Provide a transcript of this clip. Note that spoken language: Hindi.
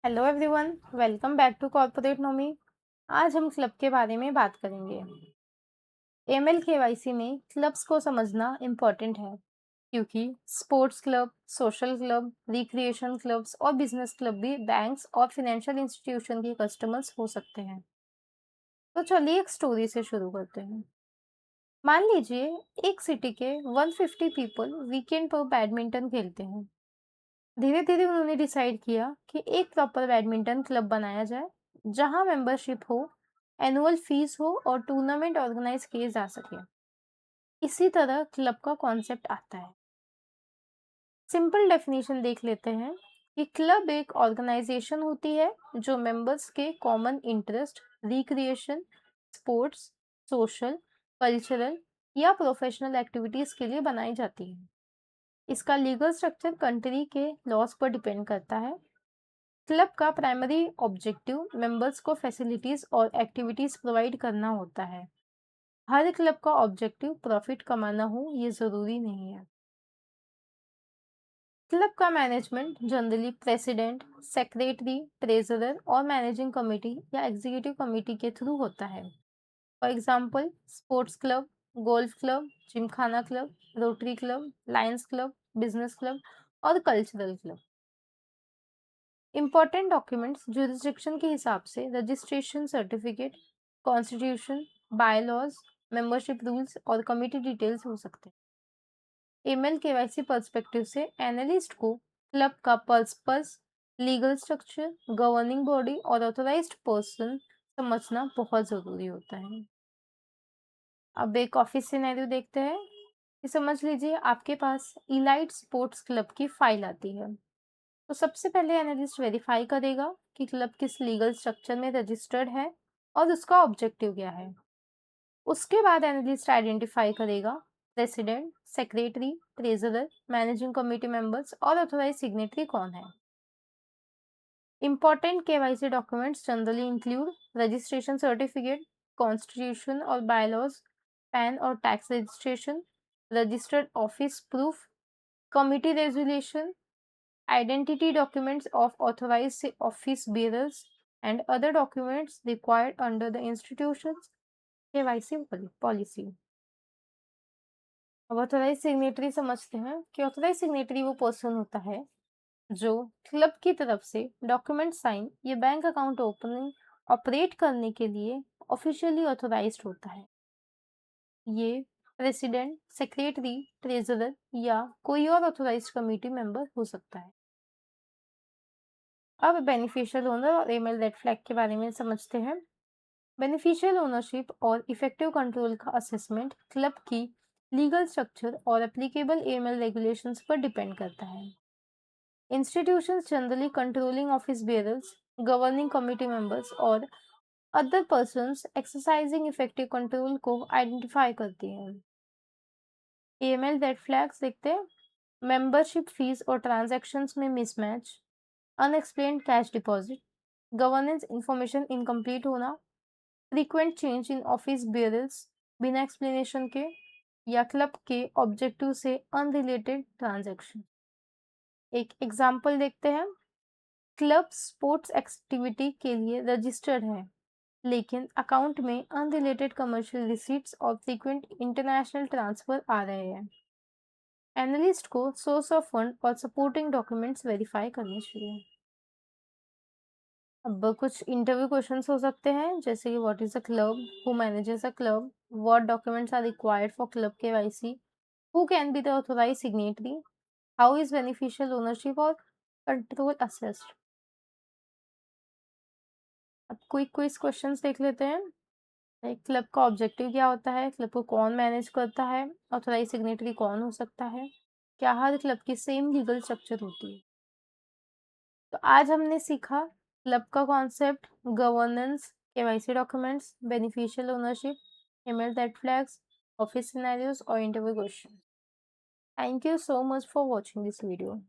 Hello everyone, welcome back to corporate Nomi. आज हम क्लब के बारे में बात करेंगे। एमएल केवाईसी में क्लब्स को समझना इम्पोर्टेंट है क्योंकि sports club, social club, recreation clubs और बिजनेस क्लब भी बैंक्स और फाइनेंशियल इंस्टीट्यूशन के कस्टमर्स हो सकते हैं। तो चलिए एक स्टोरी से शुरू करते हैं। मान लीजिए एक सिटी के 150 पीपल वीकेंड पर बैडमिंटन खेलते हैं। धीरे धीरे उन्होंने डिसाइड किया कि एक प्रॉपर बैडमिंटन क्लब बनाया जाए जहां मेंबरशिप हो, एनुअल फीस हो और टूर्नामेंट ऑर्गेनाइज किए जा सके। इसी तरह क्लब का कॉन्सेप्ट आता है। सिंपल डेफिनेशन देख लेते हैं कि क्लब एक ऑर्गेनाइजेशन होती है जो मेंबर्स के common interest, recreation, sports, social, cultural या प्रोफेशनल एक्टिविटीज के लिए बनाई जाती है। इसका लीगल स्ट्रक्चर कंट्री के लॉज पर डिपेंड करता है। क्लब का प्राइमरी ऑब्जेक्टिव मेंबर्स को फैसिलिटीज और एक्टिविटीज प्रोवाइड करना होता है। हर क्लब का ऑब्जेक्टिव प्रॉफिट कमाना हो ये जरूरी नहीं है। क्लब का management generally president, secretary, treasurer और मैनेजिंग कमेटी या एग्जीक्यूटिव कमेटी के थ्रू होता है। For example sports club, golf club, gymkhana club, rotary club, lions club, business club और cultural club. Important documents jurisdiction के हिसाब से registration certificate, constitution, bylaws, membership rules और कमिटी डिटेल्स हो सकते हैं। ईमेल केवाईसी पर्सपेक्टिव से एनालिस्ट को क्लब का purpose, legal structure, governing body और ऑथोराइज्ड पर्सन समझना बहुत जरूरी होता है। अब एक ऑफिस सिनेरियो देखते हैं कि समझ लीजिए आपके पास इलाइट स्पोर्ट्स क्लब की फाइल आती है। तो सबसे पहले एनालिस्ट वेरीफाई करेगा कि क्लब किस लीगल स्ट्रक्चर में रजिस्टर्ड है और उसका ऑब्जेक्टिव क्या है। उसके बाद एनालिस्ट आइडेंटिफाई करेगा president, secretary, treasurer, managing committee members और ऑथोराइज सिग्नेटरी कौन है। Important KYC documents generally include registration certificate, constitution और बायलॉज, पैन और tax registration, registered office proof, committee resolution, identity documents of authorized office bearers, and other documents required under the institution's KYC policy. अब ऑथोराइज सिग्नेटरी समझते हैं कि ऑथोराइज सिग्नेटरी वो पर्सन होता है जो क्लब की तरफ से डॉक्यूमेंट साइन या बैंक अकाउंट ओपनिंग ऑपरेट करने के लिए ऑफिशियली ऑथोराइज्ड होता है। ये प्रेसिडेंट, सेक्रेटरी, ट्रेजरर या कोई और ऑथोराइज्ड कमेटी मेंबर हो सकता है। अब बेनिफिशियल ओनर और एमएल रेड फ्लैग के बारे में समझते हैं। बेनिफिशियल ओनरशिप और इफेक्टिव कंट्रोल का असेसमेंट क्लब की लीगल स्ट्रक्चर और एप्लीकेबल एमएल रेगुलेशंस पर डिपेंड करता है। Institutions generally controlling office bearers, governing committee members और other persons exercising effective control को आइडेंटिफाई करती हैं। एमएल रेड फ्लैग्स देखते हैं। मेंबरशिप फीस और ट्रांजैक्शंस में mismatch, unexplained cash deposit, governance information incomplete होना, frequent change in office bearers बिना एक्सप्लेनेशन के, या क्लब के ऑब्जेक्टिव से अनरिलेटेड ट्रांजैक्शन। एक एग्जांपल देखते हैं। क्लब स्पोर्ट्स एक्टिविटी के लिए रजिस्टर्ड है लेकिन अकाउंट में अनरिलेटेड कमर्शियल रिसीट्स और फ्रीक्वेंट इंटरनेशनल ट्रांसफर आ रहे हैं। एनालिस्ट को सोर्स ऑफ फंड और सपोर्टिंग डॉक्यूमेंट्स वेरीफाई करने चाहिए। अब कुछ इंटरव्यू क्वेश्चंस हो सकते हैं जैसे कि what is a club, who manages a club, what documents are required for club KYC, who can be the authorised signatory, how is beneficial ownership और कंट्रोल असेस्ड। अब क्विक क्विज क्वेश्चंस देख लेते हैं। क्लब का ऑब्जेक्टिव क्या होता है, क्लब को कौन मैनेज करता है, ऑथोराइज सिग्नेटरी कौन हो सकता है, क्या हर क्लब की सेम लीगल स्ट्रक्चर होती है। तो आज हमने सीखा क्लब का concept, governance, KYC documents, beneficial ownership, AML red flags, office scenarios और interview question. Thank you so much for watching this video.